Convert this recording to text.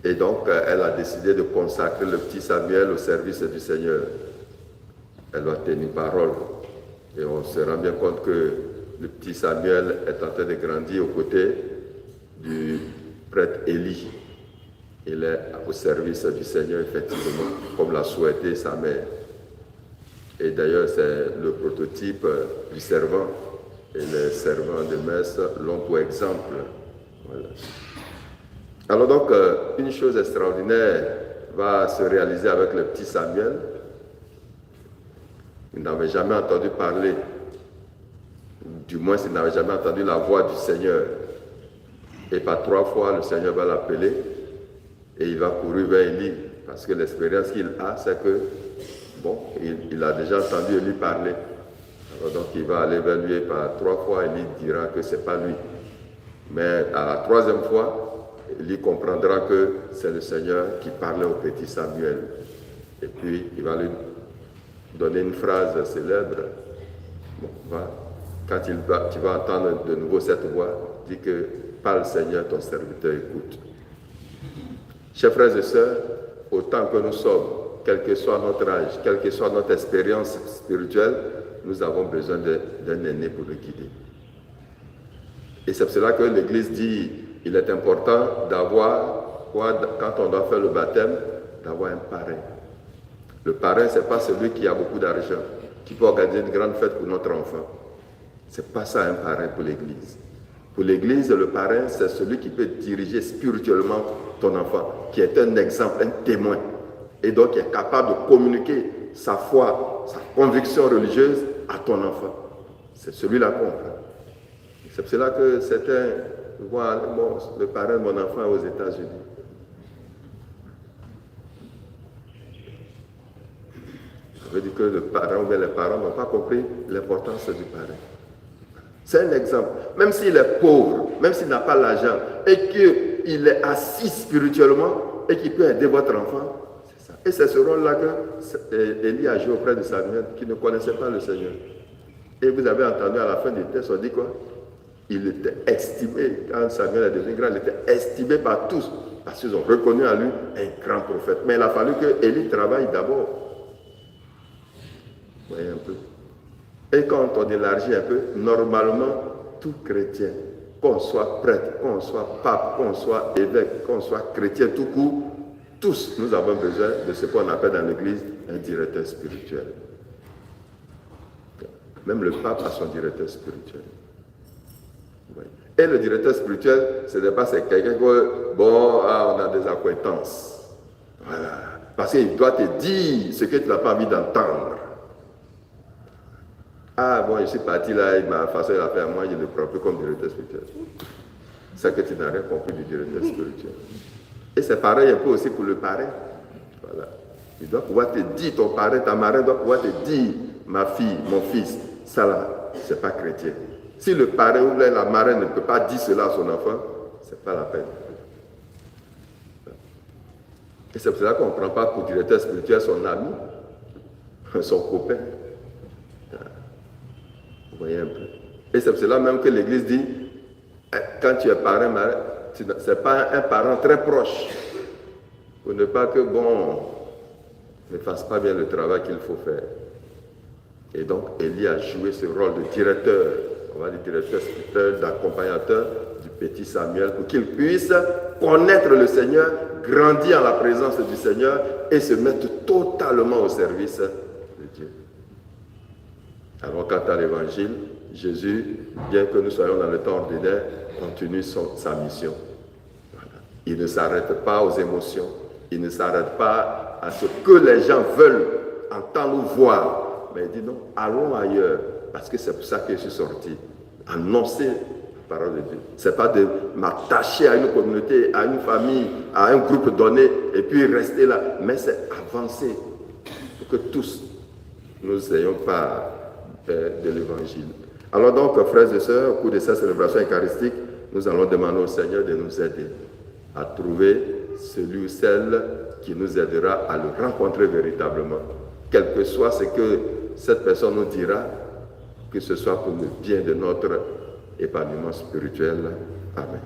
Et donc, elle a décidé de consacrer le petit Samuel au service du Seigneur. Elle doit tenir parole. Et on se rend bien compte que le petit Samuel est en train de grandir aux côtés du prêtre Élie. Il est au service du Seigneur, effectivement, comme l'a souhaité sa mère. Et d'ailleurs, c'est le prototype du servant. Et les servants de messe l'ont pour exemple. Voilà. Alors donc, une chose extraordinaire va se réaliser avec le petit Samuel. Il n'avait jamais entendu parler, du moins il n'avait jamais entendu la voix du Seigneur. Et par 3 fois, le Seigneur va l'appeler et il va courir vers Élie. Parce que l'expérience qu'il a, c'est que, bon, il a déjà entendu Élie parler. Alors donc il va aller vers lui et par 3 fois, Élie dira que ce n'est pas lui. Mais à la 3e fois, Élie comprendra que c'est le Seigneur qui parlait au petit Samuel. Et puis il va lui donner une phrase célèbre. Bon, quand tu vas entendre de nouveau cette voix, dis que parle Seigneur, ton serviteur écoute. Chers frères et sœurs, autant que nous sommes, quel que soit notre âge, quelle que soit notre expérience spirituelle, nous avons besoin d'un aîné pour nous guider. Et c'est pour cela que l'Église dit, il est important d'avoir, quand on doit faire le baptême, d'avoir un parrain. Le parrain, ce n'est pas celui qui a beaucoup d'argent, qui peut organiser une grande fête pour notre enfant. Ce n'est pas ça un parrain pour l'Église. Pour l'Église, le parrain, c'est celui qui peut diriger spirituellement ton enfant, qui est un exemple, un témoin, et donc qui est capable de communiquer sa foi, sa conviction religieuse à ton enfant. C'est celui-là qu'on prend. C'est pour cela que certains voient le parrain de mon enfant aux États-Unis. Ça veut dire que le parent ou bien les parents n'ont pas compris l'importance du parrain. C'est un exemple. Même s'il est pauvre, même s'il n'a pas l'argent, et qu'il est assis spirituellement, et qu'il peut aider votre enfant, c'est ça. Et c'est ce rôle-là que Élie a joué auprès de Samuel, qui ne connaissait pas le Seigneur. Et vous avez entendu à la fin du texte, on dit quoi? Il était estimé, quand Samuel est devenu grand, il était estimé par tous, parce qu'ils ont reconnu en lui un grand prophète. Mais il a fallu que Élie travaille d'abord. Vous voyez un peu. Et quand on élargit un peu, normalement, tout chrétien, qu'on soit prêtre, qu'on soit pape, qu'on soit évêque, qu'on soit chrétien tout court, tous, nous avons besoin de ce qu'on appelle dans l'Église un directeur spirituel. Même le pape a son directeur spirituel. Et le directeur spirituel, ce n'est pas quelqu'un que, on a des acquaintances. Voilà. Parce qu'il doit te dire ce que tu n'as pas envie d'entendre. Je suis parti là, il m'a fait l'affaire, moi je ne le prends plus comme directeur spirituel. C'est que tu n'as rien compris du directeur spirituel. Et c'est pareil un peu aussi pour le parrain. Voilà. Il doit pouvoir te dire, ton parrain, ta marraine doit pouvoir te dire, ma fille, mon fils, ça là, c'est pas chrétien. Si le parrain ou la marraine ne peut pas dire cela à son enfant, c'est pas la peine. Et c'est pour cela qu'on ne prend pas pour directeur spirituel son ami, son copain. Vous voyez un peu. Et c'est pour cela même que l'Église dit, quand tu es parrain, ce n'est pas un parent très proche. Pour ne pas que, ne fasse pas bien le travail qu'il faut faire. Et donc, Élie a joué ce rôle de directeur, on va dire directeur spirituel, d'accompagnateur du petit Samuel, pour qu'il puisse connaître le Seigneur, grandir en la présence du Seigneur et se mettre totalement au service de Dieu. Alors, quant à l'évangile, Jésus, bien que nous soyons dans le temps ordinaire, continue sa mission. Voilà. Il ne s'arrête pas aux émotions. Il ne s'arrête pas à ce que les gens veulent entendre ou voir. Mais il dit non, allons ailleurs. Parce que c'est pour ça que je suis sorti. Annoncer la parole de Dieu. Ce n'est pas de m'attacher à une communauté, à une famille, à un groupe donné, et puis rester là. Mais c'est avancer. Pour que tous, nous ayons part de l'évangile. Alors donc, frères et sœurs, au cours de cette célébration eucharistique, nous allons demander au Seigneur de nous aider à trouver celui ou celle qui nous aidera à le rencontrer véritablement. Quel que soit ce que cette personne nous dira, que ce soit pour le bien de notre épanouissement spirituel. Amen.